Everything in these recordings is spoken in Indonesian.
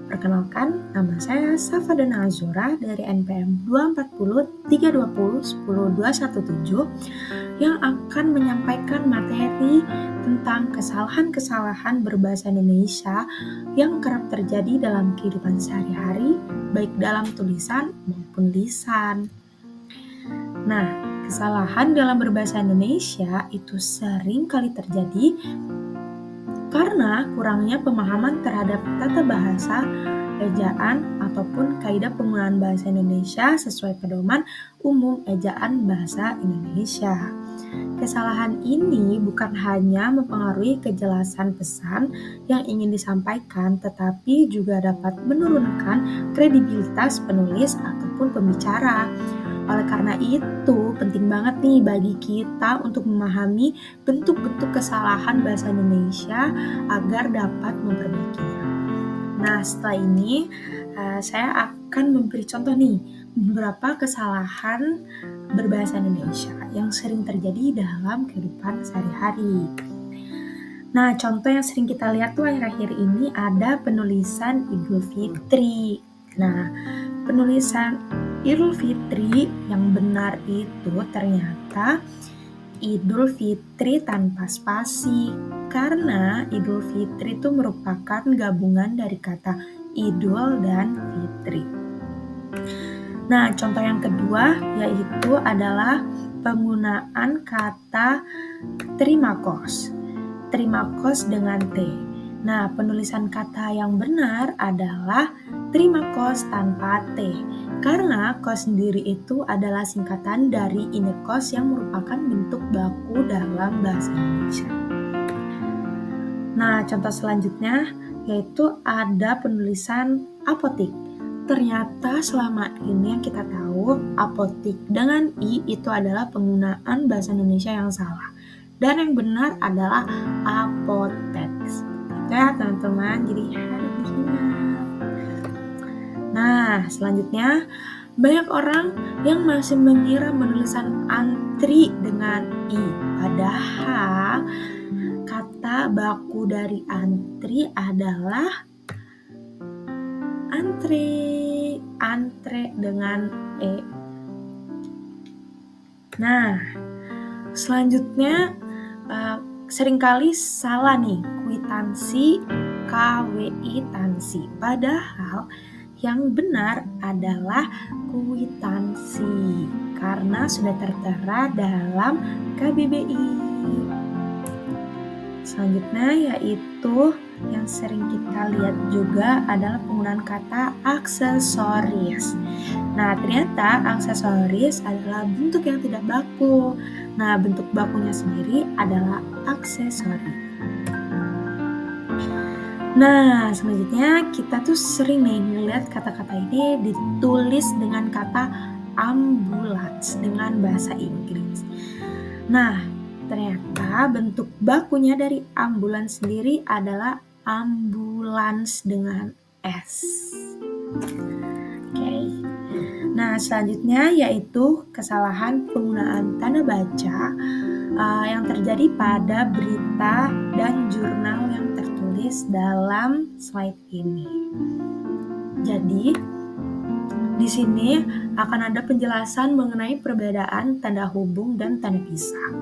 Perkenalkan, nama saya Safadana Azura dari NPM 240-320-10217 yang akan menyampaikan materi tentang kesalahan-kesalahan berbahasa Indonesia yang kerap terjadi dalam kehidupan sehari-hari, baik dalam tulisan maupun lisan. Nah, kesalahan dalam berbahasa Indonesia itu sering kali terjadi karena kurangnya pemahaman terhadap tata bahasa, ejaan, ataupun kaidah penggunaan bahasa Indonesia sesuai pedoman umum ejaan bahasa Indonesia. Kesalahan ini bukan hanya mempengaruhi kejelasan pesan yang ingin disampaikan, tetapi juga dapat menurunkan kredibilitas penulis ataupun pembicara. Oleh karena itu, penting banget nih bagi kita untuk memahami bentuk-bentuk kesalahan bahasa Indonesia agar dapat memperbaikinya. Nah, setelah ini saya akan memberi contoh nih beberapa kesalahan berbahasa Indonesia yang sering terjadi dalam kehidupan sehari-hari. Nah, contoh yang sering kita lihat tuh akhir-akhir ini ada penulisan Idul Fitri. Nah, penulisan Idul Fitri yang benar itu ternyata Idul Fitri tanpa spasi, karena Idul Fitri itu merupakan gabungan dari kata idul dan fitri. Nah, contoh yang kedua yaitu adalah penggunaan kata terima kos. Terima kos dengan T. Nah, penulisan kata yang benar adalah terima kos tanpa T. Karena kos sendiri itu adalah singkatan dari indekos yang merupakan bentuk baku dalam bahasa Indonesia. Nah, contoh selanjutnya yaitu ada penulisan apotik. Ternyata selama ini yang kita tahu, apotik dengan I itu adalah penggunaan bahasa Indonesia yang salah. Dan yang benar adalah apotek. Itu ya teman-teman, jadi harus diingat. Nah, selanjutnya banyak orang yang masih mengira penulisan antri dengan I. Padahal kata baku dari antri adalah antre dengan E. Nah, selanjutnya seringkali salah nih, kwitansi, KWI-tansi. Padahal yang benar adalah kwitansi karena sudah tertera dalam KBBI. Selanjutnya yaitu yang sering kita lihat juga adalah penggunaan kata aksesoris. Nah, ternyata aksesoris adalah bentuk yang tidak baku. Nah, bentuk bakunya sendiri adalah aksesori. Nah, selanjutnya kita tuh sering nih melihat kata-kata ini ditulis dengan kata ambulans dengan bahasa Inggris. Nah, ternyata bentuk bakunya dari ambulans sendiri adalah ambulans dengan S. Oke. Nah, selanjutnya yaitu kesalahan penggunaan tanda baca yang terjadi pada berita dan jurnal yang tertulis dalam slide ini. Jadi, di sini akan ada penjelasan mengenai perbedaan tanda hubung dan tanda pisah.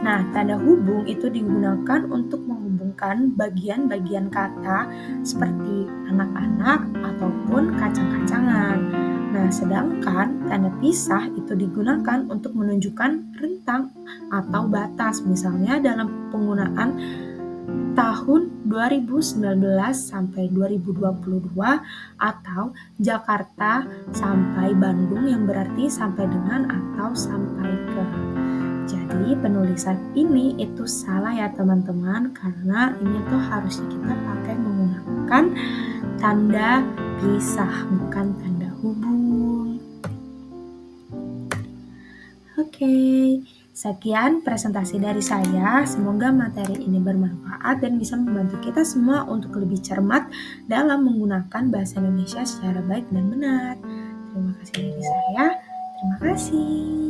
Nah, tanda hubung itu digunakan untuk menghubungkan bagian-bagian kata seperti anak-anak ataupun kacang-kacangan. Nah, sedangkan tanda pisah itu digunakan untuk menunjukkan rentang atau batas, misalnya dalam penggunaan tahun 2019 sampai 2022 atau Jakarta sampai Bandung yang berarti sampai dengan atau sampai ke. Jadi penulisan ini itu salah ya teman-teman, karena ini tuh harusnya kita pakai menggunakan tanda pisah bukan tanda hubung. Oke. Sekian presentasi dari saya, semoga materi ini bermanfaat dan bisa membantu kita semua untuk lebih cermat dalam menggunakan bahasa Indonesia secara baik dan benar. Terima kasih dari saya, terima kasih.